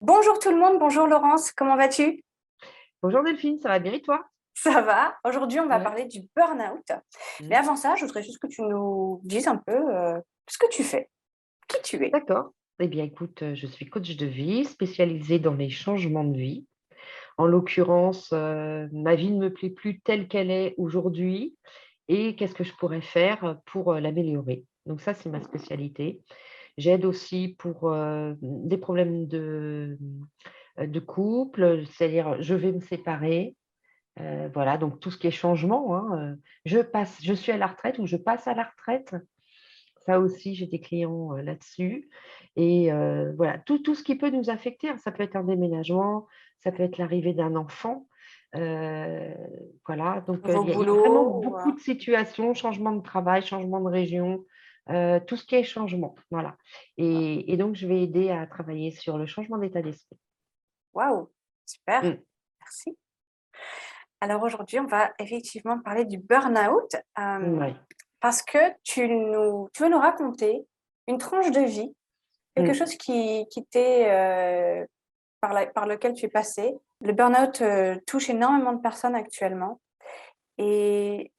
Bonjour tout le monde, bonjour Laurence, comment vas-tu? Bonjour Delphine, ça va bien et toi? Ça va? Aujourd'hui, on va Ouais. parler du burn-out. Mais Mm. avant ça, je voudrais juste que tu nous dises un peu ce que tu fais, qui tu es. D'accord. Eh bien, écoute, je suis coach de vie spécialisée dans les changements de vie. En l'occurrence, ma vie ne me plaît plus telle qu'elle est aujourd'hui et qu'est-ce que je pourrais faire pour l'améliorer. Donc ça, c'est ma spécialité. J'aide aussi pour des problèmes de couple, c'est-à-dire je vais me séparer. Voilà, donc tout ce qui est changement, hein, je suis à la retraite ou je passe à la retraite. Ça aussi, j'ai des clients là-dessus. Et voilà, tout ce qui peut nous affecter, hein, ça peut être un déménagement, ça peut être l'arrivée d'un enfant. Euh, voilà, donc Nouveau il y a vraiment boulot beaucoup de situations, changement de travail, changement de région, tout ce qui est changement. Voilà. Et donc, je vais aider à travailler sur le changement d'état d'esprit. Waouh, super, Mm. merci. Alors aujourd'hui, on va effectivement parler du burn-out Ouais. parce que tu veux nous raconter une tranche de vie, quelque Mm. chose qui t'est, par lequel tu es passé. Le burn-out touche énormément de personnes actuellement et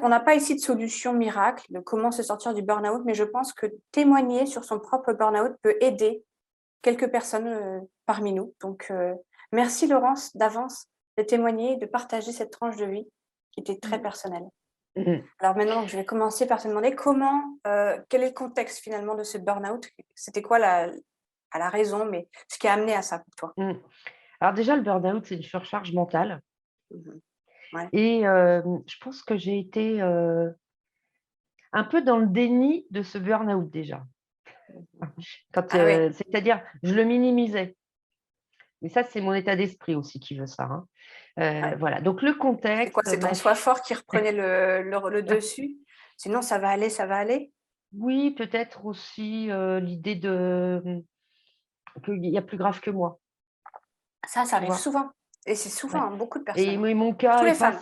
on n'a pas ici de solution miracle de comment se sortir du burn-out, mais je pense que témoigner sur son propre burn-out peut aider quelques personnes parmi nous. Donc, merci Laurence d'avance de témoigner et de partager cette tranche de vie qui était très personnelle. Mm. Alors maintenant, je vais commencer par te demander quel est le contexte finalement de ce burn-out? C'était quoi pas la raison, mais ce qui a amené à ça pour toi? Mm. Alors déjà, le burn-out, c'est une surcharge mentale. Mhm. Ouais. Et je pense que j'ai été un peu dans le déni de ce burn-out déjà. Mhm. Quand, Ah oui. c'est-à-dire, je le minimisais. Mais ça, c'est mon état d'esprit aussi qui veut ça, hein. Ouais. Voilà, donc le C'est quoi? contexte, C'est ton soi fort qui reprenait le dessus? Sinon, ça va aller, ça va aller? oui, peut-être aussi l'idée qu'il y a plus grave que moi, Ça tu arrive vois. souvent et c'est souvent, Ouais. hein, beaucoup de personnes, Et hein. mais Surtout les femmes.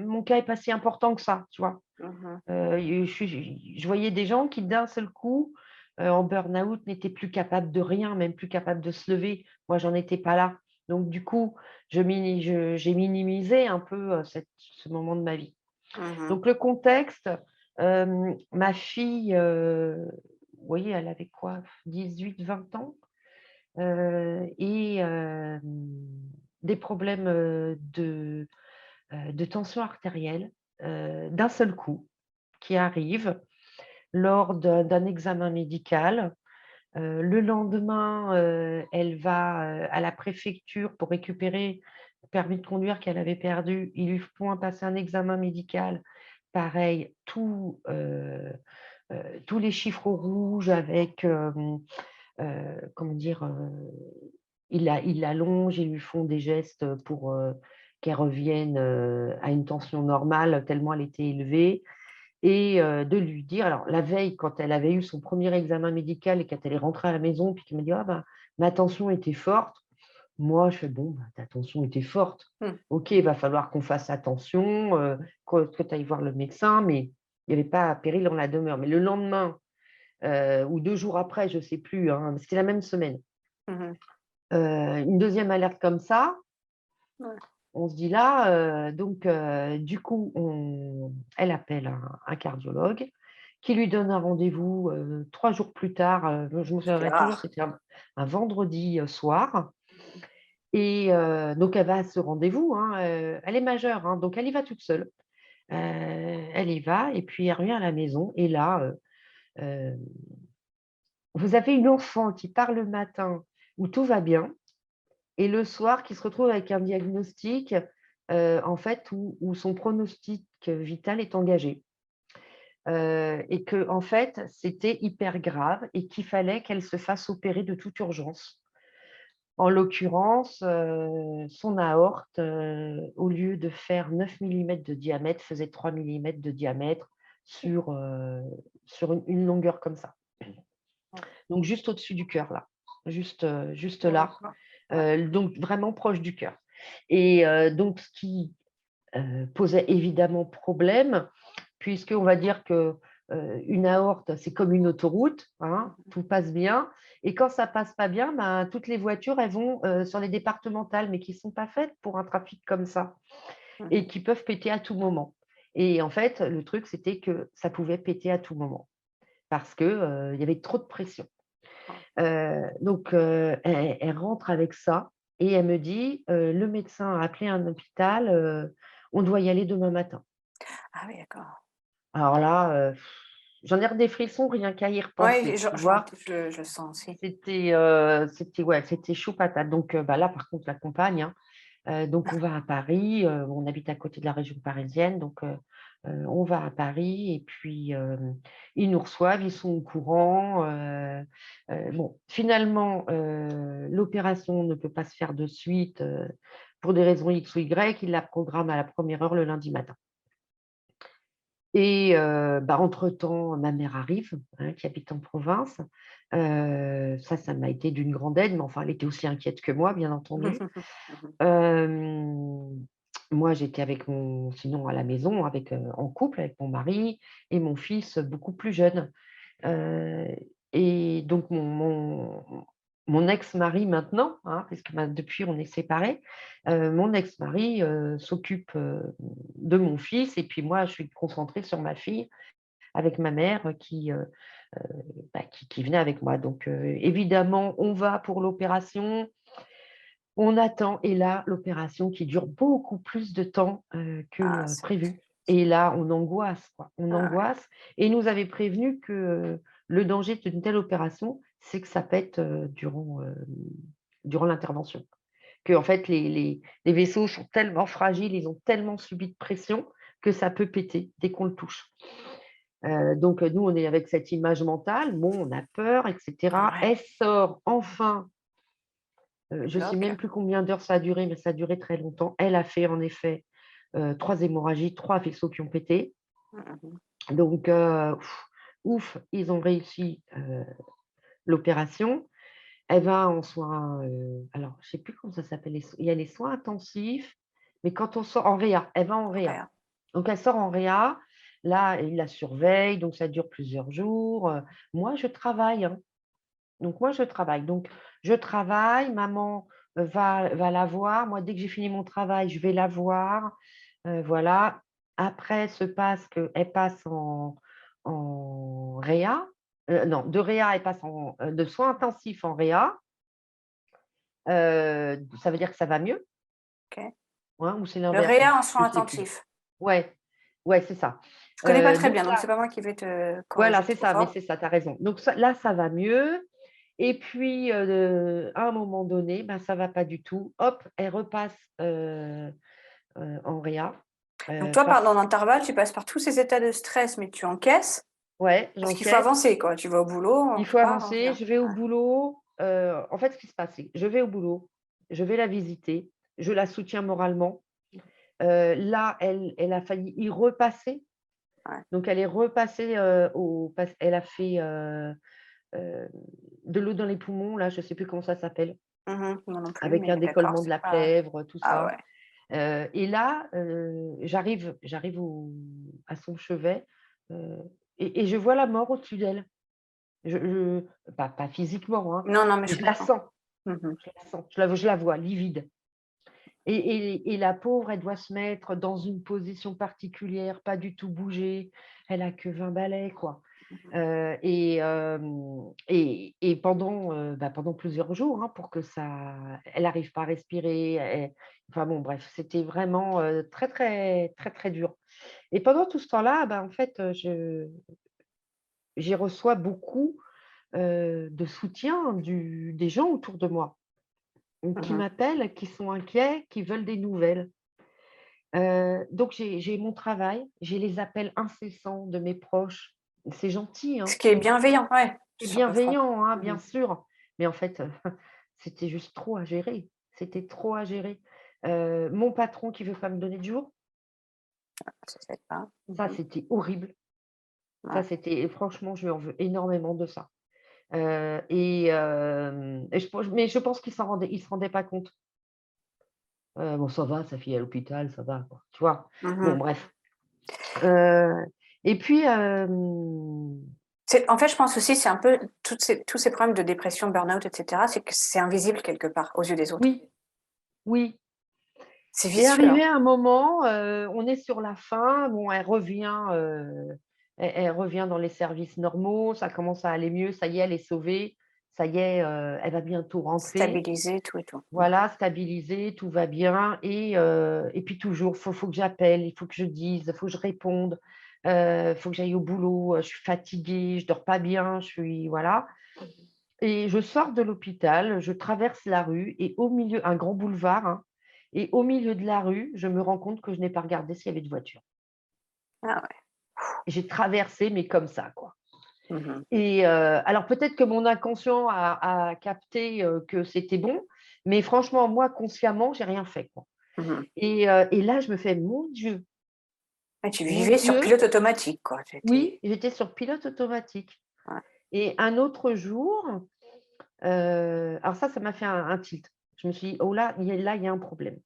mon cas est pas si important que ça, tu vois. Mmh. Je voyais des gens qui, d'un seul coup, en burn-out, n'étaient plus capables de rien, même plus capables de se lever. Moi, j'en étais pas là. Donc, du coup, j'ai minimisé un peu ce moment de ma vie. Mmh. Donc, le contexte, ma fille, vous voyez, elle avait quoi, 18, 20 ans, et des problèmes de tension artérielle d'un seul coup qui arrivent lors d'un examen médical. Le lendemain, elle va, à la préfecture pour récupérer le permis de conduire qu'elle avait perdu. Ils lui font passer un examen médical. Pareil, tous les chiffres rouges avec, comment dire? Ils l'allongent, ils lui font des gestes pour, qu'elle revienne, à une tension normale tellement elle était élevée. Et de lui dire alors la veille, quand elle avait eu son premier examen médical et quand elle est rentrée à la maison, puis qu'elle m'a dit: «Ah bah, ma tension était forte». Moi, je fais: «Bon, bah, ta tension était forte. mh. OK, il va falloir qu'on fasse attention, que tu ailles voir le médecin», mais il n'y avait pas péril en la demeure. Mais le lendemain, ou 2 jours après, je ne sais plus, hein, c'était la même semaine, Mmh. une deuxième alerte comme ça, Ouais. on se dit là, donc du coup, elle appelle un cardiologue qui lui donne un rendez-vous, 3 jours plus tard, je me Ce qui est souviendrai toujours, rare. c'était un vendredi, soir. Et donc elle va à ce rendez-vous, hein, elle est majeure, hein, donc elle y va toute seule. Elle y va et puis elle revient à la maison et là, heu, vous avez une enfant qui part le matin où tout va bien et le soir qui se retrouve avec un diagnostic, en fait, où son pronostic vital est engagé. Et que en fait, c'était hyper grave et qu'il fallait qu'elle se fasse opérer de toute urgence. En l'occurrence, son aorte, au lieu de faire 9 millimètres de diamètre, faisait 3 millimètres de diamètre sur, sur une longueur comme ça. Ouais. Donc juste au-dessus du cœur là, juste là, D'accord. Ouais. donc vraiment proche du cœur. Et donc ce qui, posait évidemment problème, puisqu'on va dire que une aorte, c'est comme une autoroute, hein, tout passe bien. Et quand ça passe pas bien, ben, toutes les voitures, elles vont sur les départementales, mais qui ne sont pas faites pour un trafic comme ça et Mhm. qui peuvent péter à tout moment. Et en fait, le truc, c'était que ça pouvait péter à tout moment parce qu'il il y avait trop de pression. Donc, elle rentre avec ça et elle me dit, «Le médecin a appelé un hôpital, on doit y aller demain matin». Ah oui, d'accord. Alors là, j'en ai des frissons rien qu'à y Oui, repenser, tu vois? je le sens aussi. C'était chaud patate. Donc, bah, là, par contre, la compagne, hein, donc on va à Paris, on habite à côté de la région parisienne, donc on va à Paris et puis, ils nous reçoivent, ils sont au courant, bon, finalement, l'opération ne peut pas se faire de suite, pour des raisons X ou Y. Ils la programment à la première heure le lundi matin. Et bah, entre-temps, ma mère arrive, hein, qui habite en province. Ça m'a été d'une grande aide, mais enfin, elle était aussi inquiète que moi, bien entendu. Mhm. Hem, Moi, j'étais avec sinon à la maison, en couple avec mon mari et mon fils, beaucoup plus jeune. Heu et donc mon ex-mari maintenant, hein, puisque depuis on est séparés, mon ex-mari, s'occupe, de mon fils et puis moi je suis concentrée sur ma fille avec ma mère, qui venait avec moi. Donc évidemment, on va pour l'opération, on attend et là, l'opération qui dure beaucoup plus de temps, que, Ah, ça va être prévu et là, on angoisse, quoi. On ah ouais. angoisse et ils nous avait prévenu que, le danger d'une telle opération, c'est que ça pète, durant l'intervention. Que en fait, les vaisseaux sont tellement fragiles, ils ont tellement subi de pression que ça peut péter dès qu'on le touche. Donc, nous, on est avec cette image mentale, bon, on a peur et cetera. Ouais, Elle sort enfin. le Je ne sais même bloc. plus combien d'heures ça a duré, mais ça a duré très longtemps. Elle a fait en effet, 3 hémorragies, 3 vaisseaux qui ont pété. Mhm. Donc ouf, ils ont réussi, l'opération. Elle va en soins, alors je ne sais plus comment ça s'appelle, il y a les soins intensifs, mais quand on sort en réa, elle va en réa. Ouais. Donc elle sort en réa, là, ils la surveillent, donc ça dure plusieurs jours. Moi, je travaille, hein. Donc moi, je travaille. Donc je travaille, maman, va la voir. Moi, dès que j'ai fini mon travail, je vais la voir, voilà. Après se passe qu'elle passe en réa, non, de réa, elle passe de soins intensifs en réa. Ça veut dire que ça va mieux, OK. hein, ou c'est Le l'inverse? réa en Je soins sais plus. intensifs. Ouais, ouais, c'est ça. Je connais pas très Donc bien, donc là c'est pas moi qui vais te voilà, corriger c'est trop ça, mais fort. c'est ça, tu as raison. Donc ça là, ça va mieux et puis, à un moment donné, ben, ça va pas du tout. Hop, elle repasse, en réa, Donc toi, parce pendant l'intervalle, tu passes par tous ces états de stress, mais tu encaisses ouais, parce qu'il faut j'encaisse, avancer, quoi. Tu vas au boulot, il tu faut pars, avancer, reviens. je vais au Ouais. boulot, en fait, ce qui se passe, c'est que je vais au boulot, je vais la visiter, je la soutiens moralement. Là, elle a failli y repasser, Ouais. donc elle est repassée, elle a fait, de l'eau dans les poumons, là, je ne sais plus comment ça s'appelle, Moi non plus, avec un mais d'accord, décollement de c'est la pas plèvre, tout ah ça. ouais. Et là, j'arrive à son chevet, heu et je vois la mort au-dessus d'elle. Pas physiquement, hein, Non, non, mais mais je je la comprends. sens, Mmh. je la sens, je la vois livide et la pauvre, elle doit se mettre dans une position particulière, pas du tout bouger. Elle a que 20 balais, quoi. Mmh. Et pendant plusieurs jours, hein, pour que ça elle arrive pas à respirer, enfin bon bref, c'était vraiment, très, très, très, très dur et pendant tout ce temps-là, en fait, j'y reçois beaucoup, de soutien des gens autour de moi, qui Mmh. m'appellent, qui sont inquiets, qui veulent des nouvelles. Donc j'ai mon travail, j'ai les appels incessants de mes proches. C'est gentil, Ce hein. qui est bienveillant, ouais, C'est sur le front. bienveillant, hein, Mmh. bien sûr, mais en fait, c'était juste trop à gérer. C'était trop à gérer. Mon patron qui veut pas me donner de jours, Ça s'aide pas. ça, Mmh. c'était horrible. Ça, Ouais. c'était franchement, je lui en veux énormément de ça. Et mais je pense qu'il se rendait pas compte. Bon, ça va, sa fille est à l'hôpital, ça va, quoi, tu vois? Bon, Mmh. bref. Heu Et puis, En fait, je pense aussi, c'est un peu tous ces problèmes de dépression, burn-out, etc., c'est que c'est invisible quelque part aux yeux des autres. oui, oui. C'est Et vicieux, hein. arrivé un moment, on est sur la fin, bon, elle revient dans les services normaux, ça commence à aller mieux, ça y est, elle est sauvée, ça y est, elle va bientôt rentrer. Stabiliser tout et tout. Voilà, stabilisé, tout va bien et puis toujours, faut que j'appelle, il faut que je dise, il faut que je réponde, faut que j'aille au boulot, je suis fatiguée, je dors pas bien, je suis voilà et je sors de l'hôpital, je traverse la rue et au milieu un grand boulevard, hein, et au milieu de la rue, je me rends compte que je n'ai pas regardé s'il y avait de voiture. Ah ouais. J'ai traversé, mais comme ça, quoi. Mhm. Et alors peut-être que mon inconscient a capté, que c'était bon, mais franchement, moi, consciemment, j'ai rien fait, quoi. Mhm. Et là, je me fais: Ouais, tu mon vivais sur Dieu!» pilote automatique, quoi. Oui, j'étais sur pilote automatique. Ouais. Et un autre jour, alors ça m'a fait un tilt. Je me suis dit: «Oh là, il y a un problème.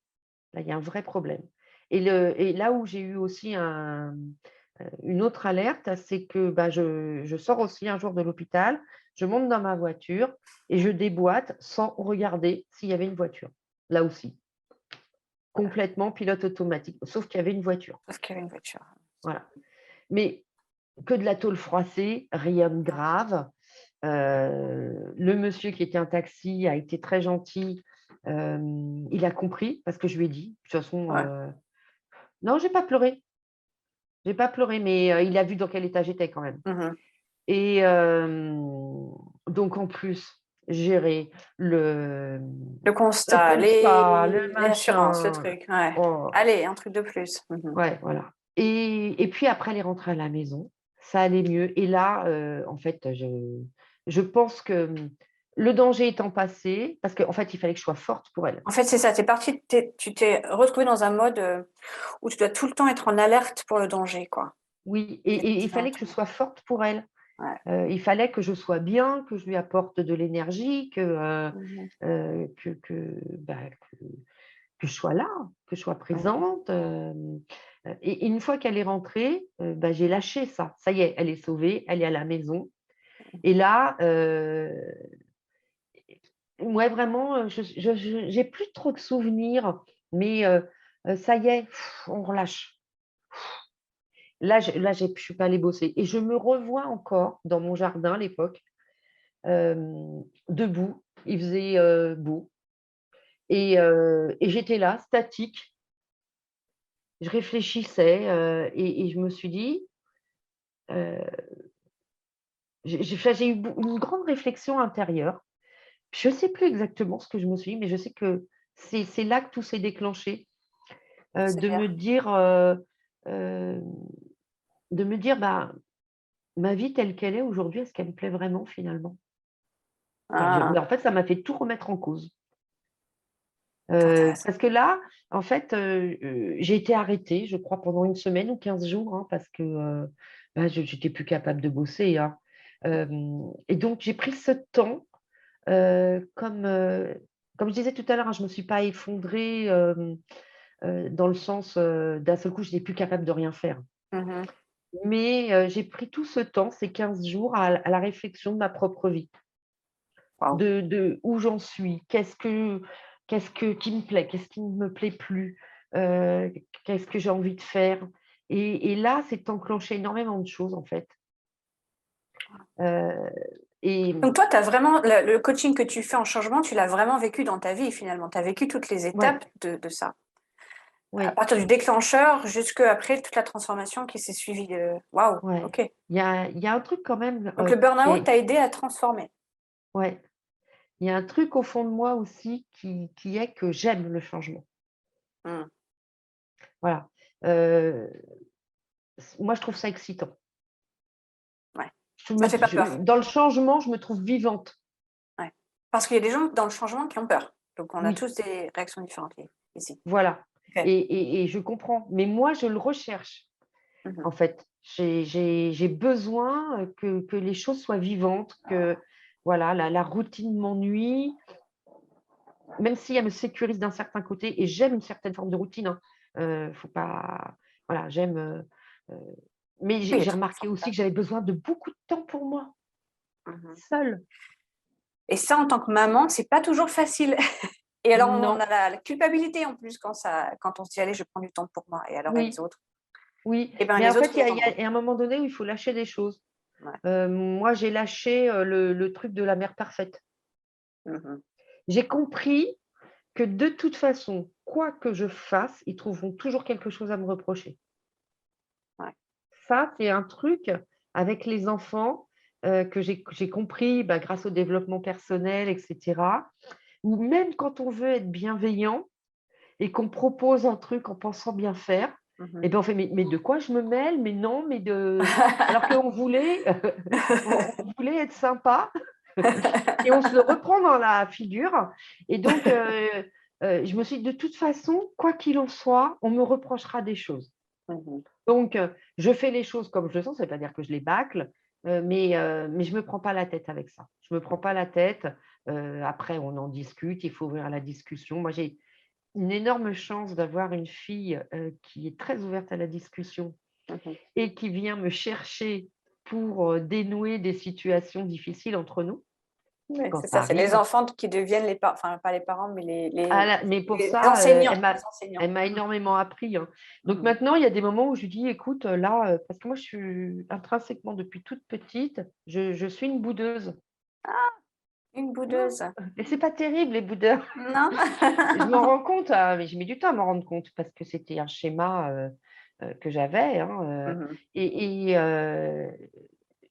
Là, il y a un vrai problème». Et là où j'ai eu aussi une autre alerte, c'est que, bah, je sors aussi un jour de l'hôpital, je monte dans ma voiture et je déboîte sans regarder s'il y avait une voiture. Là aussi, complètement pilote automatique, sauf qu'il y avait une voiture. Sauf qu'il y avait une voiture. Voilà. Mais que de la tôle froissée, rien de grave. Le monsieur qui était un taxi a été très gentil, il a compris parce que je lui ai dit, de toute façon, Ouais. non, j'ai pas pleuré, mais il a vu dans quel état j'étais quand même. Mhm. Et donc en plus, gérer Le le constat, constat, le l'assurance, le machin, truc. Ouais. oh, Allez, un truc de plus. Mhm. ouais, voilà. Et puis après, elle est rentrée à la maison, ça allait mieux et là, en fait, je pense que, le danger étant passé, parce qu'en fait, il fallait que je sois forte pour elle. En fait, c'est ça. Tu t'es retrouvée dans un mode où tu dois tout le temps être en alerte pour le danger, quoi. Oui et il fallait que je sois forte pour elle. Ouais. Il fallait que je sois bien, que je lui apporte de l'énergie, Mhm. bah, que je sois là, que je sois Mhm. présente, et une fois qu'elle est rentrée, bah, j'ai lâché ça. Ça y est, elle est sauvée, elle est à la maison et là, ouais, vraiment, je j'ai plus trop de souvenirs, mais ça y est, on relâche. Je suis pas allée bosser et je me revois encore dans mon jardin à l'époque, debout. Il faisait, beau et j'étais là, statique. Je réfléchissais, et je me suis dit, heu, j'ai eu une grande réflexion intérieure. Je ne sais plus exactement ce que je me suis dit, mais je sais que c'est là que tout s'est déclenché, C'est de bien. me dire, heu, «Bah, ma vie telle qu'elle est aujourd'hui, est-ce qu'elle me plaît vraiment finalement?» Mais Ah, en fait, ça m'a fait tout remettre en cause. c'est intéressant. Parce que là, en fait, j'ai été arrêtée, je crois, pendant une semaine ou 15 jours, hein, parce que, bah, je j'étais plus capable de bosser, hein. Et donc j'ai pris ce temps, comme je disais tout à l'heure, hein, je ne me suis pas effondrée, dans le sens, d'un seul coup, je n'étais plus capable de rien faire. Mhm. Mais, j'ai pris tout ce temps, ces 15 jours, à la réflexion de ma propre vie. Waouh. De où j'en suis, qu'est-ce qui me plaît, qu'est-ce qui ne me plaît plus, heu, qu'est-ce que j'ai envie de faire? Et là, c'est enclenché énormément de choses, en fait. Heu et Donc toi, tu as vraiment le coaching que tu fais en changement, tu l'as vraiment vécu dans ta vie finalement. Tu as vécu toutes les ouais, étapes de ça. À oui, partir du déclencheur jusqu'après toute la transformation qui s'est suivie. Waouh, ouais. OK. Il y a un truc quand même, Donc le qui burn-out est t'a aidé à transformer. ouais, il y a un truc au fond de moi aussi qui est que j'aime le changement. Mmh. Voilà. Moi, je trouve ça excitant. Ouais. Je Ça me fait pas peur. je Dans le changement, je me trouve vivante. Ouais. Parce qu'il y a des gens dans le changement qui ont peur. Donc on a Oui. tous des réactions différentes ici. Voilà OK. et je comprends, mais moi je le recherche, Mmh. en fait. J'ai besoin, que les choses soient vivantes, que voilà, la routine m'ennuie, même si elle me sécurise d'un certain côté et j'aime une certaine forme de routine, hein. Faut pas voilà, j'aime, heu Mais Oui, j'ai être remarqué aussi que j'avais besoin de beaucoup de temps pour moi, confortable. seule. Et ça, en tant que maman, c'est pas toujours facile. Et alors, on Non, a la culpabilité en plus quand on se dit, allez, je prends du temps pour moi. Et alors, et les oui, autres? oui. Eh ben, Mais en les autres, fait, ils entendront. il y a un moment donné où il faut lâcher des choses. Ouais. Moi, j'ai lâché le truc de la mère parfaite. Mhm. J'ai compris que de toute façon, quoi que je fasse, ils trouveront toujours quelque chose à me reprocher. Ouais. Ça, c'est un truc avec les enfants, que j'ai compris, bah, grâce au développement personnel et cetera, où même quand on veut être bienveillant et qu'on propose un truc en pensant bien faire, et Mhm. ben, on fait: «Mais de quoi je me mêle? Mais non, mais de» alors qu'on voulait, on voulait être sympa et on se le reprend dans la figure et donc je me suis dit: «De toute façon, quoi qu'il en soit, on me reprochera des choses». Mhm. Donc je fais les choses comme je le sens, ça ne veut pas dire que je les bâcle, mais je ne me prends pas la tête avec ça. Je ne me prends pas la tête, après on en discute, il faut ouvrir la discussion. Moi, j'ai une énorme chance d'avoir une fille, qui est très ouverte à la discussion Mhm. et qui vient me chercher pour, dénouer des situations difficiles entre nous, Ouais, quand c'est ça ça, c'est les arrive. enfants qui deviennent les parents, enfin, pas les parents, mais Ah là, mais pour les ça, enseignants. Les enseignants. elle m'a énormément appris, hein. Donc Mhm. maintenant, il y a des moments où je lui dis: «Écoute, là», parce que moi je suis intrinsèquement depuis toute petite, je suis une boudeuse. Une Non, boudeuse. mais c'est pas terrible les boudeurs. Non? Je m'en rends compte, mais j'ai mis du temps à m'en rendre compte parce que c'était un schéma, que j'avais, hein, Mhm. et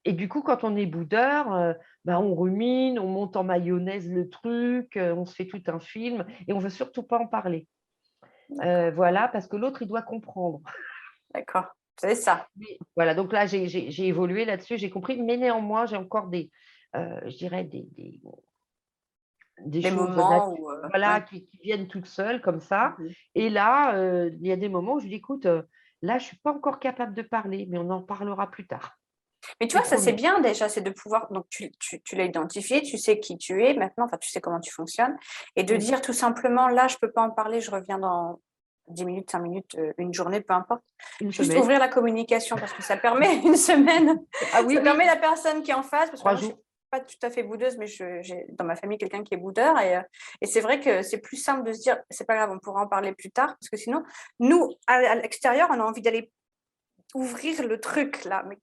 et du coup, quand on est boudeur, bah, on rumine, on monte en mayonnaise le truc, on se fait tout un film et on veut surtout pas en parler. D'accord, Voilà, parce que l'autre, il doit comprendre. d'accord. C'est ça. Mais voilà, donc là, j'ai évolué là-dessus, j'ai compris, mais néanmoins, j'ai encore je dirais des Des choses moments où, voilà, ouais. qui viennent toutes seules comme ça Mhm. et là, il y a des moments où je lui dis: «Écoute, là, je suis pas encore capable de parler, mais on en parlera plus tard, Mais tu c'est vois, ça c'est promis». bien déjà, c'est de pouvoir, donc tu l'as identifié, tu sais qui tu es maintenant, enfin tu sais comment tu fonctionnes, et de Mmh. dire tout simplement, là je peux pas en parler, je reviens dans 10 minutes, 5 minutes, une journée, peu importe. Une Juste semaine. ouvrir la communication parce que ça permet une semaine, Ah oui, ça permet oui, la personne qui est en face, parce que 3 moi je suis jours. pas tout à fait boudeuse, mais j'ai dans ma famille quelqu'un qui est boudeur, et c'est vrai que c'est plus simple de se dire, c'est pas grave, on pourra en parler plus tard, parce que sinon, nous, à l'extérieur, on a envie d'aller ouvrir le truc là, mais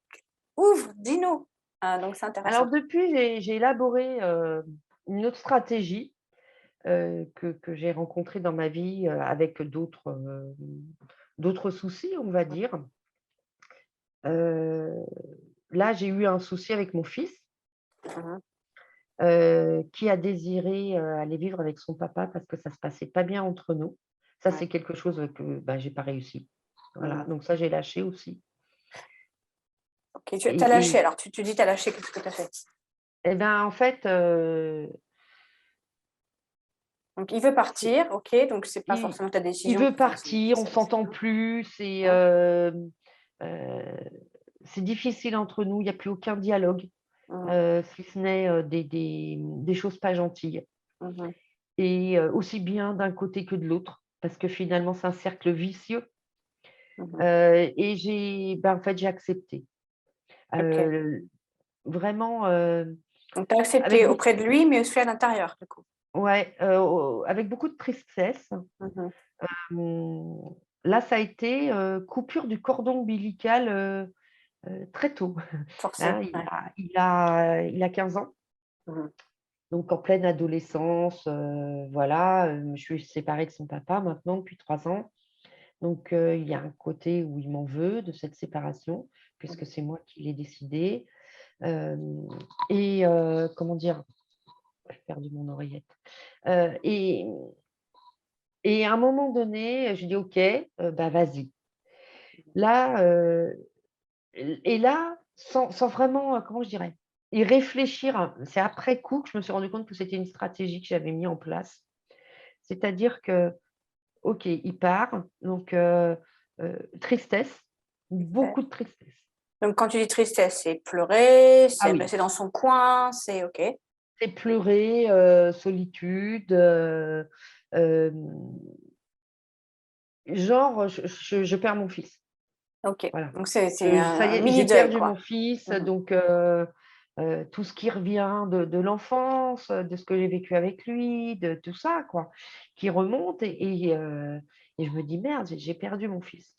ouvre, dis-nous. Donc c'est Alors intéressant. depuis, j'ai élaboré, une autre stratégie, que j'ai rencontrée dans ma vie, avec d'autres soucis, on va dire. Heu, Là, j'ai eu un souci avec mon fils, Mmh. qui a désiré, aller vivre avec son papa parce que ça se passait pas bien entre nous. Ça, Ouais. c'est quelque chose, que, bah, j'ai pas réussi. Voilà, Mmh. donc ça, j'ai lâché aussi OK, tu as lâché et alors, tu dis tu as lâché, qu'est-ce que tu as fait? et ben, en fait, Donc il veut c'est partir, OK, donc c'est pas il forcément ta il décision, veut enfin partir, on c'est s'entend bien. plus, Ouais. heu, c'est difficile entre nous, il y a plus aucun dialogue, Mmh. si ce n'est, des choses pas gentilles Mmh. et aussi bien d'un côté que de l'autre, parce que finalement, c'est un cercle vicieux, Mmh. et en fait, j'ai accepté. OK. Heu, Vraiment, Donc tu as avec accepté beau auprès de lui, mais aussi à l'intérieur, du coup? ouais, avec beaucoup de tristesse. Mmh. Mmh, là, ça a été, coupure du cordon ombilical, très tôt. Forcé, Hein, ouais. il a 15 ans, Mmh. donc en pleine adolescence, voilà, je suis séparée de son papa maintenant depuis 3 ans. Donc il y a un côté où il m'en veut de cette séparation, puisque c'est moi qui l'ai décidé. Hem Et comment dire? J'ai perdu mon oreillette. Heu et et à un moment donné, je dis: «OK, bah, vas-y». Là, et là, sans vraiment, comment je dirais? Y réfléchir, hein, c'est après coup que je me suis rendu compte que c'était une stratégie que j'avais mis en place. C'est-à-dire que, OK, il part, donc tristesse, Tristesse. beaucoup de tristesse. Donc quand tu dis tristesse, c'est pleurer, Ah c'est oui, rester dans son coin, c'est OK. c'est pleurer, solitude, hem, genre, je perds mon fils. OK. Voilà. Donc c'est Ça y un est, j'ai mini deuil, perdu mon quoi. fils, Mmh. donc tout ce qui revient de l'enfance, de ce que j'ai vécu avec lui, de tout ça, quoi, qui remonte et je me dis: «Merde, j'ai perdu mon fils»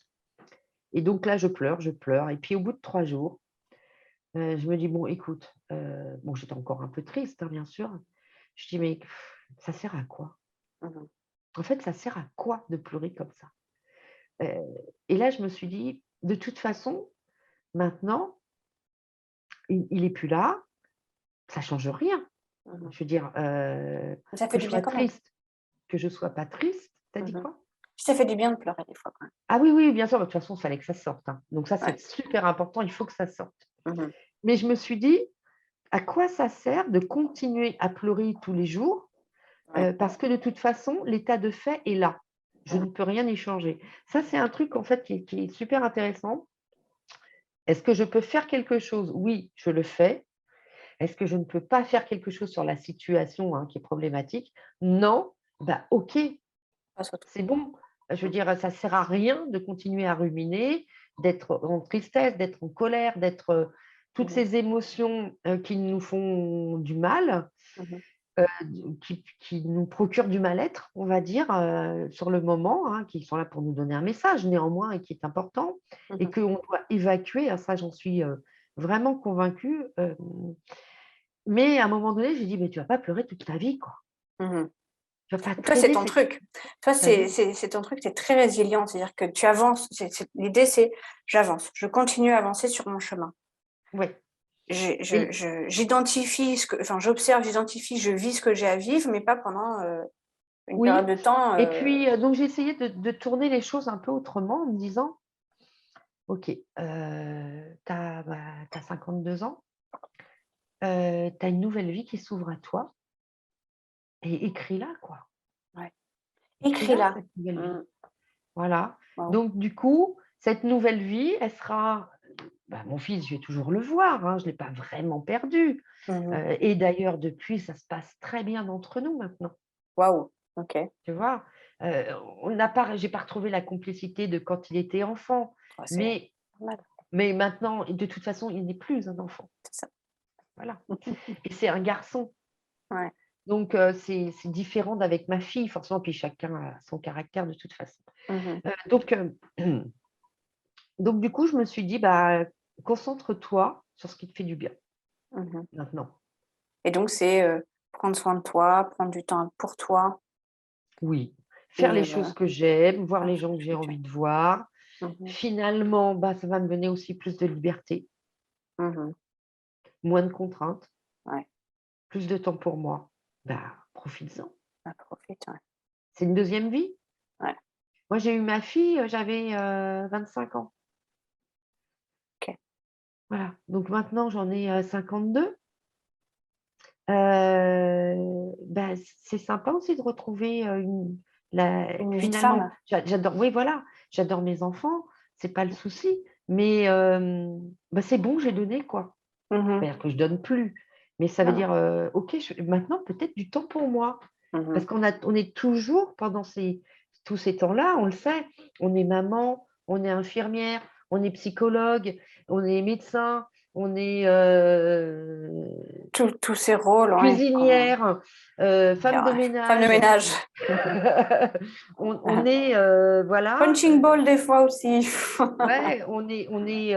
et donc là, je pleure et puis au bout de 3 jours, je me dis: «Bon écoute», bon j'étais encore un peu triste, hein, bien sûr. Je dis: «Mais ça sert à quoi? Mmh. En fait, ça sert à quoi de pleurer comme ça?» heu et là, je me suis dit: «De toute façon, maintenant, il est plus là, ça change rien». Mmh. Je veux dire, Ça fait que je du bien sois quand même. triste, que je sois pas triste, tu as dit Mmh. quoi? Ça fait du bien de pleurer des fois quand Ah oui, oui, bien sûr, de toute façon, il fallait que ça sorte, hein. Donc ça, même. c'est Ouais. super important, il faut que ça sorte. Mmh. Mais je me suis dit: «À quoi ça sert de continuer à pleurer tous les jours?» Ouais. Parce que de toute façon, l'état de fait est là. Je Mmh. ne peux rien y changer. Ça, c'est un truc en fait qui est super intéressant. Est-ce que je peux faire quelque chose? Oui, je le fais. Est-ce que je ne peux pas faire quelque chose sur la situation, hein, qui est problématique? Non. Bah, OK. Passe autre C'est bon. Je veux Mmh. dire, ça sert à rien de continuer à ruminer, d'être en tristesse, d'être en colère, d'être, toutes Mmh. ces émotions, qui nous font du mal, Mmh. qui nous procurent du mal-être, on va dire, sur le moment, hein, qui sont là pour nous donner un message néanmoins et qui est important et Mmh. qu'on doit évacuer, hein, ça j'en suis, vraiment convaincue, mais à un moment donné, j'ai dit: «Mais tu vas pas pleurer toute ta vie, quoi. Mmh. Tu vas pas Toi, c'est traîner ton cette». truc. Toi, Tu as vu? c'est ton truc, tu es très résilient. C'est-à-dire que tu avances. L'idée, c'est: «J'avance, je continue à avancer sur mon chemin». Ouais et J'identifie ce que enfin, j'observe, j'identifie, je vis ce que j'ai à vivre, mais pas pendant, une période oui de temps, et puis, donc j'ai essayé de tourner les choses un peu autrement en me disant: «OK, tu as 52 ans, tu as une nouvelle vie qui s'ouvre à toi et écris-la, quoi. ouais. Écris-la, Écris-la. cette nouvelle vie». Mmh. Voilà. Waouh. Donc du coup, cette nouvelle vie, elle sera bah, mon fils, je vais toujours le voir, hein, je ne l'ai pas vraiment perdu, Mmh mh. et d'ailleurs depuis, ça se passe très bien entre nous maintenant. Waouh. OK. Tu vois? Heu, on n'a pas j'ai pas retrouvé la complicité de quand il était enfant, Ouais, c'est mais normal, maintenant, de toute façon, il n'est plus un enfant. c'est ça. Voilà et c'est un garçon. Ouais. Donc c'est différent d'avec ma fille forcément, puis chacun a son caractère de toute façon. Mmh mh. Donc donc du coup, je me suis dit: «Bah, concentre-toi sur ce qui te fait du bien, Mmh. maintenant». Et donc c'est, prendre soin de toi, prendre du temps pour toi Oui, faire et les choses que j'aime, voir faire les les gens que choses j'ai que tu envie aimes. de voir. Mmh mh. Finalement, bah, ça va me donner aussi plus de liberté, Mmh. moins de contraintes. Ouais, Plus de temps pour moi, bah, profites-en. bah, profite, ouais. C'est une deuxième vie. Ouais, Moi, j'ai eu ma fille, j'avais, 25 ans. OK. Voilà, donc maintenant j'en ai, 52. Bah, c'est sympa aussi de retrouver, une la Une vie de finalement, femme. j'adore oui, voilà, j'adore mes enfants, c'est pas le souci, mais bah, c'est bon, j'ai donné, quoi. Mmh Pas mh. dire que je donne plus, mais ça veut Non, non. dire, OK, je maintenant peut-être du temps pour moi. Mmh Parce mh. on est toujours pendant tous ces temps-là, on le sait, on est maman, on est infirmière, on est psychologue, on est médecin, on est, Tous ces rôles, ouais, qu'on cuisinière, femme de femme de ménage. ménage. On est, voilà, Punching ball des fois aussi. ouais, on est,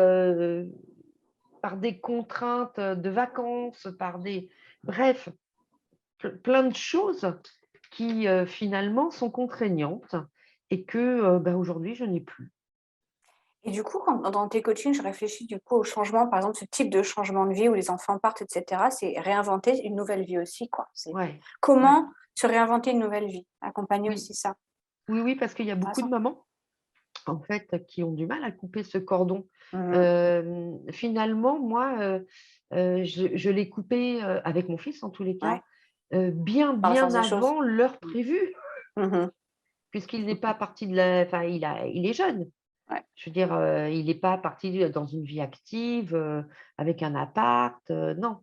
par des contraintes, de vacances, par des bref, plein de choses qui, finalement sont contraignantes et que, bah, aujourd'hui je n'ai plus. Et du coup, quand dans tes coachings, je réfléchis du coup au changement, par exemple, ce type de changement de vie où les enfants partent et cetera, c'est réinventer une nouvelle vie aussi, quoi. C'est Ouais, ouais. comment se réinventer une nouvelle vie? Accompagner Oui, aussi ça. oui, oui, parce qu'il y a beaucoup de Intéressant. mamans, en fait, qui ont du mal à couper ce cordon. Mmh. Finalement, moi, je l'ai coupé, avec mon fils en tous les cas, Ouais, bien, par la bien force des choses. avant l'heure Mmh. prévue, Mmh. puisqu'il n'est pas parti de la enfin, il est jeune. Ouais. Je veux dire, il n'est pas parti, dans une vie active, avec un appart, non.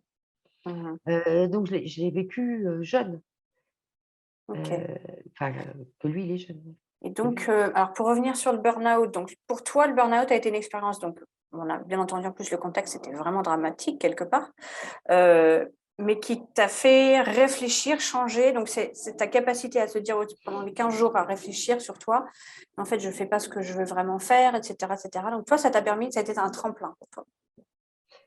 Mmh. Donc je l'ai vécu, jeune, OK. heu, enfin, que lui, il est jeune, oui. Et donc, alors pour revenir sur le burn-out, donc pour toi, le burn-out a été une expérience, donc on a bien entendu en plus le contexte était vraiment dramatique quelque part, mais qui t'a fait réfléchir, changer. Donc c'est ta capacité à se dire pendant les 15 jours à réfléchir sur toi. En fait, je fais pas ce que je veux vraiment faire, etc., etc. Donc toi, ça t'a permis, ça a été un tremplin pour toi,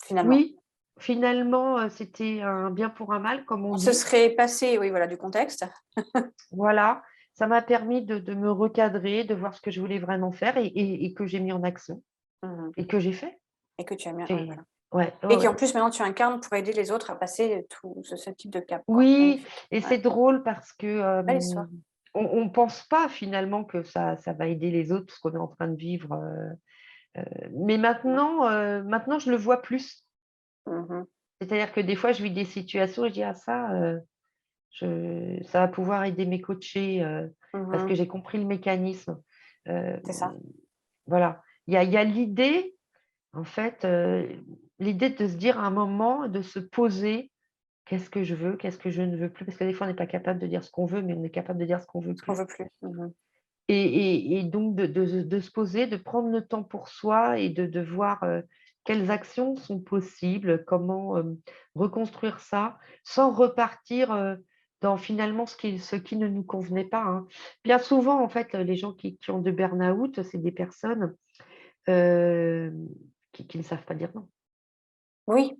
finalement. Oui, finalement, c'était un bien pour un mal, comme on On se dit. serait passé, oui, voilà, du contexte. Voilà, ça m'a permis de me recadrer, de voir ce que je voulais vraiment faire et que j'ai mis en action Mhm. et que j'ai fait. Et que tu aimes bien, ouais, J'ai voilà. ouais, ouais, Et ouais. qu'en plus, maintenant, tu incarnes pour aider les autres à passer tout ce type de cap, quoi. Oui Magnifique. et Ouais, c'est drôle parce que, belle histoire. on pense pas finalement que ça va aider les autres, ce qu'on est en train de vivre, mais maintenant je le vois plus. Mhm. C'est-à-dire que des fois je vis des situations et je dis: «Ah ça, ça va pouvoir aider mes coachés, parce que Mhm. j'ai compris le mécanisme». C'est ça. Voilà. Il y a l'idée, en fait, l'idée de se dire à un moment, de se poser: «Qu'est-ce que je veux? Qu'est-ce que je ne veux plus?» parce que des fois, on n'est pas capable de dire ce qu'on veut, mais on est capable de dire ce qu'on veut Ce qu'on plus veut plus. Mhm. et donc de se poser, de prendre le temps pour soi et de voir, quelles actions sont possibles, comment, reconstruire ça, sans repartir, dans finalement ce qui ne nous convenait pas, hein. Bien souvent, en fait, les gens qui ont de burn-out, c'est des personnes Hem, qui ne savent pas dire non Oui,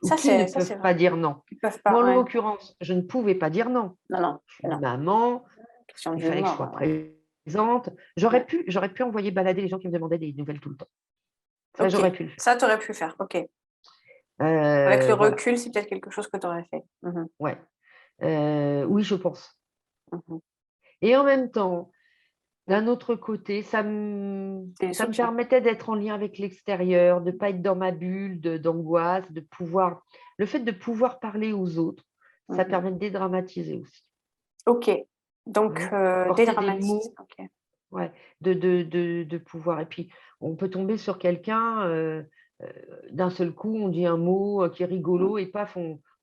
ou qui ne ça, c'est peuvent vrai. pas dire non. Ils peuvent Moi, pas, en ouais. l'occurrence, je ne pouvais pas dire non. Non, non, Je suis une non. maman, Question de il vie ou de fallait que je mort, sois ouais. présente. Ouais. J'aurais pu envoyer balader les gens qui me demandaient des nouvelles tout le temps. Ça, OK. j'aurais pu le faire. Ça, tu aurais pu faire. OK. Avec le Voilà, recul, c'est peut-être quelque chose que tu aurais fait. Mhm. ouais. Oui, je pense Mhm. et en même temps, Mmh. d'un autre côté, ça me C'est le ça me soutien. permettait d'être en lien avec l'extérieur, de ne pas être dans ma bulle d'angoisse, de pouvoir le fait de pouvoir parler aux autres, ça Mhm. permet de dédramatiser aussi. OK. Donc, Hein, porter des dédramatise. mots, OK. ouais, de pouvoir et puis on peut tomber sur quelqu'un, d'un seul coup, on dit un mot, qui est Mmh. rigolo et paf,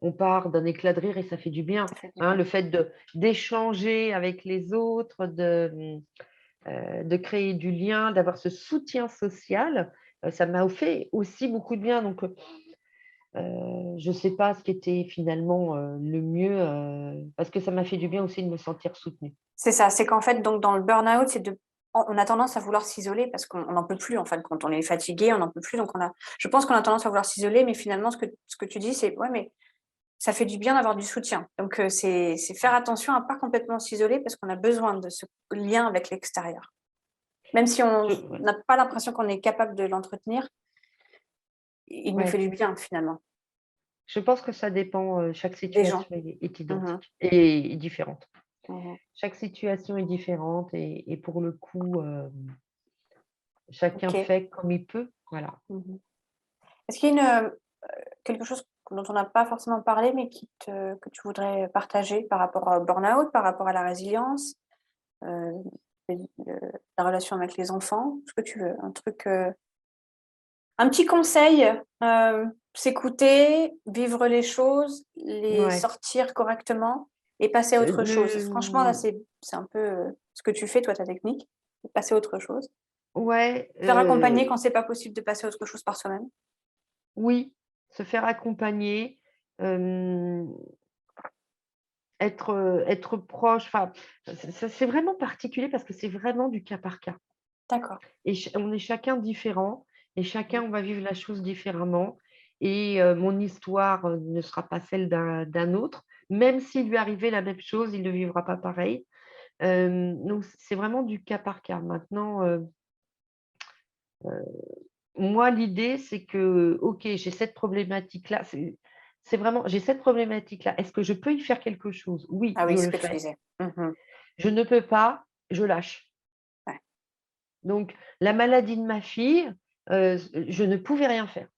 on part d'un éclat de rire et ça fait du bien, Ça fait du hein. bien. Le fait d'échanger avec les autres, de créer du lien, d'avoir ce soutien social, ça m'a fait aussi beaucoup de bien donc je ne sais pas ce qui était finalement, le mieux, parce que ça m'a fait du bien aussi de me sentir soutenue. C'est ça, c'est qu'en fait, donc dans le burn-out, c'est de on a tendance à vouloir s'isoler parce qu'on n'en peut plus, en fin de compte. On est fatigué, on n'en peut plus, donc je pense qu'on a tendance à vouloir s'isoler, mais finalement, ce que tu dis, c'est: «Ouais, mais ça fait du bien d'avoir du soutien». Donc c'est faire attention à pas complètement s'isoler parce qu'on a besoin de ce lien avec l'extérieur. Même si on Ouais, n'a pas l'impression qu'on est capable de l'entretenir, il nous fait ouais. du bien, finalement. Je pense que ça dépend, chaque Des gens. situation est Mmh. identique et différente. Mmh. Chaque situation est différente et pour le coup, chacun OK. fait comme il peut, voilà. Mmh. Est-ce qu'il y a quelque chose dont on n'a pas forcément parlé, mais que tu voudrais partager par rapport au burn-out, par rapport à la résilience, heu, et la relation avec les enfants? Ce que tu veux, un truc, un petit conseil, s'écouter, vivre les choses, les Ouais, sortir correctement et passer à autre ne chose. Franchement, là, c'est un peu, ce que tu fais, toi, ta technique, c'est passer à autre chose. ouais, Faire accompagner quand c'est pas possible de passer à autre chose par soi-même. oui, se faire accompagner, hem, être proche, enfin, c'est vraiment particulier parce que c'est vraiment du cas par cas D'accord. et on est chacun différent et chacun, Mmh. on va vivre la chose différemment et mon histoire, ne sera pas celle d'un autre. Même s'il lui arrivait la même chose, il ne vivra pas pareil. Donc c'est vraiment du cas par cas. Maintenant, moi, l'idée, c'est que, OK, j'ai cette problématique-là, c'est vraiment j'ai cette problématique-là. Est-ce que je peux y faire quelque chose? Oui, Ah oui, je ce le que tu fais. disais. Mmh. Je ne peux pas, je lâche. Ouais, Donc la maladie de ma fille, je ne pouvais rien faire.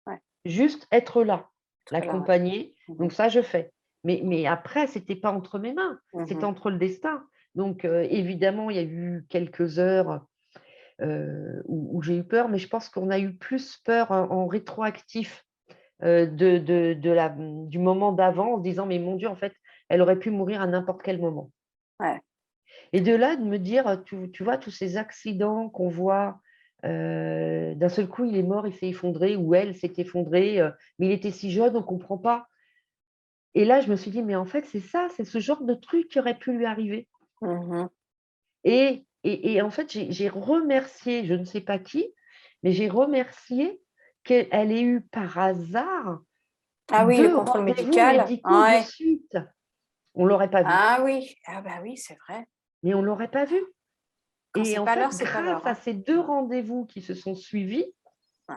ouais, Juste être là, être là, ouais. l'accompagner, Mmh mh. donc ça, je fais. Mais après, c'était pas entre mes mains, c'était Mmh. entre le destin. Donc évidemment, il y a eu quelques heures, où j'ai eu peur, mais je pense qu'on a eu plus peur en rétroactif, du moment d'avant en se disant: «Mais mon Dieu, en fait, elle aurait pu mourir à n'importe quel moment» Ouais. Et de là, de me dire, tu vois, tous ces accidents qu'on voit, d'un seul coup, il est mort, il s'est effondré, ou elle s'est effondrée, mais il était si jeune, on ne comprend pas. Et là, je me suis dit, mais en fait, c'est ça, c'est ce genre de truc qui aurait pu lui arriver. Mhm. Et en fait, j'ai remercié, je ne sais pas qui, mais j'ai remercié qu'elle ait eu par hasard Ah oui, le 2 contrôle rendez-vous médical. médicaux de Ouais. suite. On ne l'aurait pas vu, Ah oui. Ah bah oui, c'est vrai. mais on ne l'aurait pas vu. Quand Et c'est en pas fait, l'heure, c'est pas grâce l'heure, à hein. ces 2 rendez-vous qui se sont suivis, Ouais.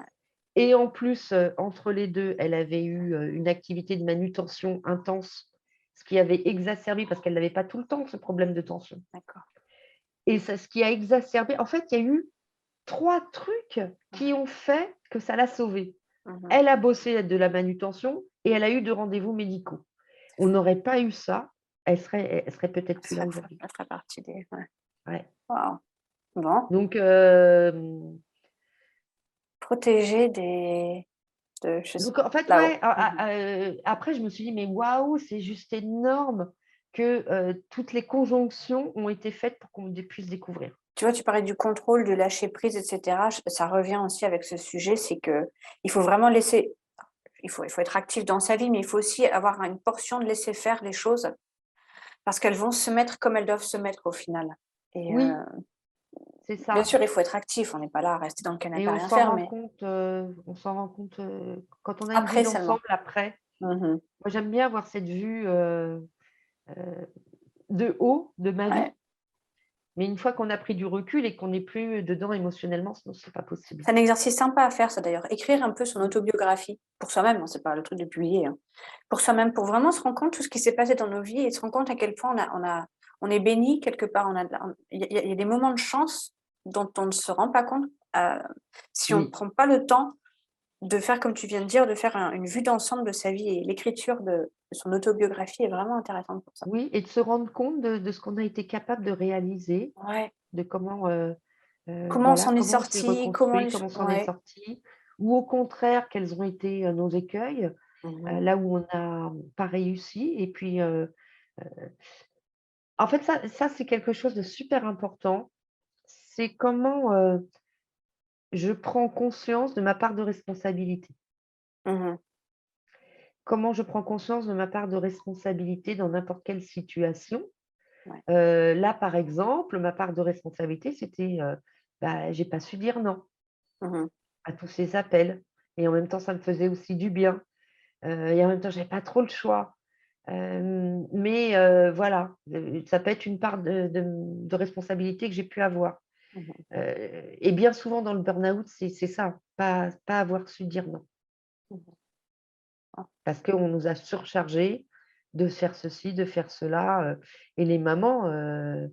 et en plus, entre les 2, elle avait eu, une activité de manutention intense, ce qui avait exacerbé parce qu'elle n'avait pas tout le temps ce problème de tension. D'accord. Et ça, ce qui a exacerbé, en fait, il y a eu 3 trucs qui ont fait que ça l'a sauvée. Mhm. Elle a bossé de la manutention et elle a eu 2 rendez-vous médicaux. On n'aurait pas eu ça, elle serait peut-être plus là aujourd'hui. Ça ferait partie des. Ouais. Ouais. Waouh. Bon. Donc, Protéger je sais en fait, là-haut. ouais, après je me suis dit: «Mais waouh, c'est juste énorme que, toutes les conjonctions ont été faites pour qu'on puisse découvrir». Tu vois, tu parlais du contrôle, du lâcher prise, etc. Ça revient aussi avec ce sujet, c'est que il faut vraiment laisser. Il faut être actif dans sa vie, mais il faut aussi avoir une portion de laisser faire les choses parce qu'elles vont se mettre comme elles doivent se mettre au final. Et Oui, c'est bien ça. sûr, il faut être actif. On n'est pas là à rester dans le Et canapé à on rien s'en faire, rend mais compte, quand on a une vue après seulement. d'ensemble après. Mhm. Moi, j'aime bien avoir cette vue, de haut de ma Ouais. vie, mais une fois qu'on a pris du recul et qu'on n'est plus dedans émotionnellement, sinon c'est pas possible. C'est un exercice sympa à faire, ça d'ailleurs. Écrire un peu son autobiographie pour soi-même, hein, c'est pas le truc de publier, hein. Pour soi-même, pour vraiment se rendre compte de tout ce qui s'est passé dans nos vies et se rendre compte à quel point on est béni quelque part. Il y a des moments de chance dont on ne se rend pas compte si on ne Oui, prend pas le temps de faire comme tu viens de dire, de faire une vue d'ensemble de sa vie et l'écriture de son autobiographie est vraiment intéressante pour ça. oui, et de se rendre compte de ce qu'on a été capable de réaliser, Ouais. de comment, Comment on voilà, s'en est comment on s'est sorti, comment reconstruit, les comment choses. on s'en est Ouais. sorti, ou au contraire, quels ont été, nos écueils, Mhm. là où on n'a pas réussi. Et puis, en fait, ça c'est quelque chose de super important. C'est comment, je prends conscience de ma part de responsabilité. Mhm. Comment je prends conscience de ma part de responsabilité dans n'importe quelle situation. Ouais. Là, par exemple, ma part de responsabilité, c'était, bah, j'ai pas su dire non Mhm. à tous ces appels, et en même temps, ça me faisait aussi du bien, et en même temps, j'avais pas trop le choix. Mais voilà, ça peut être une part de responsabilité que j'ai pu avoir. Mhm. Et bien souvent dans le burn-out, c'est ça, pas avoir su dire non. Mhm. Ah, Parce qu'on nous a surchargés de faire ceci, de faire cela, et les mamans, heu,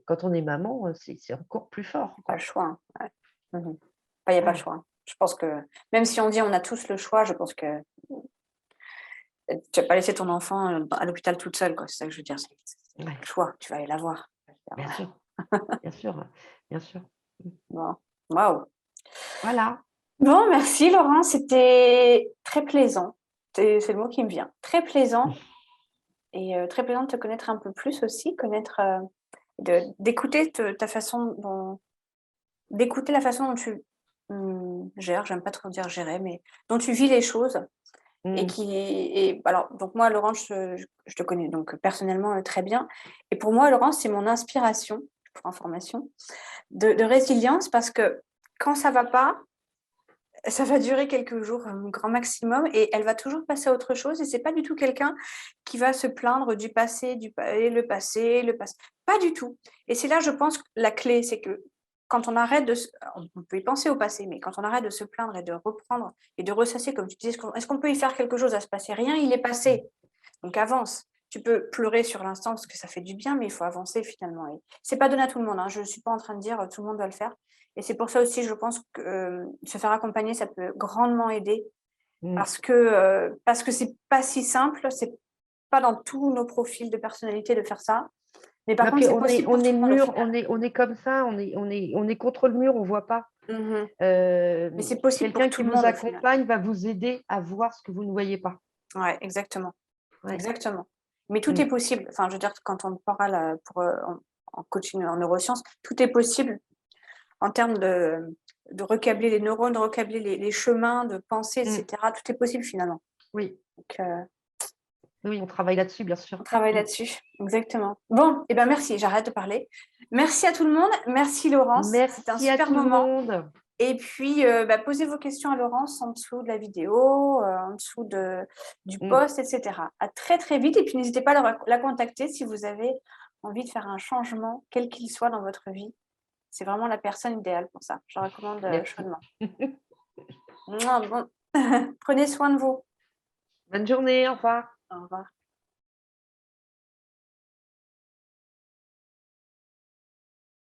quand on est maman, c'est encore plus fort, pas le quoi. choix, hein. Ouais. Mhm. Enfin, il y a pas le Ouais, choix, hein. Je pense que même si on dit on a tous le choix, je pense que tu vas pas laisser ton enfant, à l'hôpital toute seule, quoi. C'est ça que je veux dire, c'est pas ouais, le choix, tu vas aller la voir. bien sûr, bien sûr, bien sûr. Mmh. Bon, waouh. Voilà. Bon, merci Laurent, c'était très plaisant. C'est le mot qui me vient. Très plaisant et très plaisant de te connaître un peu plus aussi, connaître, d'écouter ta façon d'écouter la façon dont tu, gères, j'aime pas trop dire gérer, mais dont tu vis les choses. Mmh. Et alors donc moi Laurent, je te connais donc personnellement, très bien et pour moi Laurent, c'est mon inspiration, pour information, de résilience parce que quand ça va pas, ça va durer quelques jours, grand maximum et elle va toujours passer à autre chose et c'est pas du tout quelqu'un qui va se plaindre du passé, le passé, pas du tout et c'est là, je pense, que la clé, c'est que quand on arrête on peut y penser au passé, mais quand on arrête de se plaindre et de reprendre et de ressasser comme tu disais: «Est-ce qu'on peut y faire quelque chose à ce passé?» Rien, il est passé, donc avance. Tu peux pleurer sur l'instant parce que ça fait du bien, mais il faut avancer finalement et c'est pas donné à tout le monde, hein. Je ne suis pas en train de dire, tout le monde doit le faire et c'est pour ça aussi, je pense que, se faire accompagner, ça peut grandement aider Mmh. parce que c'est pas si simple, c'est pas dans tous nos profils de personnalité de faire ça, mais par Bah, contre, puis c'est on est possible pour on tout est le monde au mûr, final. on est comme ça, on est contre le mur, on voit pas. Mmh. Mais Hem, c'est possible pour Quelqu'un tout qui le vous monde au final. accompagne va vous aider à voir ce que vous ne voyez pas. Ouais, exactement, Ouais. exactement. Mais tout Mmh. est possible. Enfin, je veux dire, quand on parle, en coaching, en neurosciences, tout est possible en termes de recabler les neurones, de recabler les chemins de pensée, Mmh. etc. Tout est possible finalement. Oui, Donc, oui, on travaille là-dessus, bien sûr. on travaille là-dessus. Exactement. Bon, et ben merci, j'arrête de parler. Merci à tout le monde. Merci Laurence. C'était un Merci à super tout le moment. monde. Et puis, posez vos questions à Laurence en dessous de la vidéo, en dessous du Mmh. post, etc. À très, très vite. Et puis, n'hésitez pas à la contacter si vous avez envie de faire un changement, quel qu'il soit dans votre vie. C'est vraiment la personne idéale pour ça. Je recommande Merci. chaudement. Mouah, bon. Prenez soin de vous. Bonne journée, au revoir. Au revoir.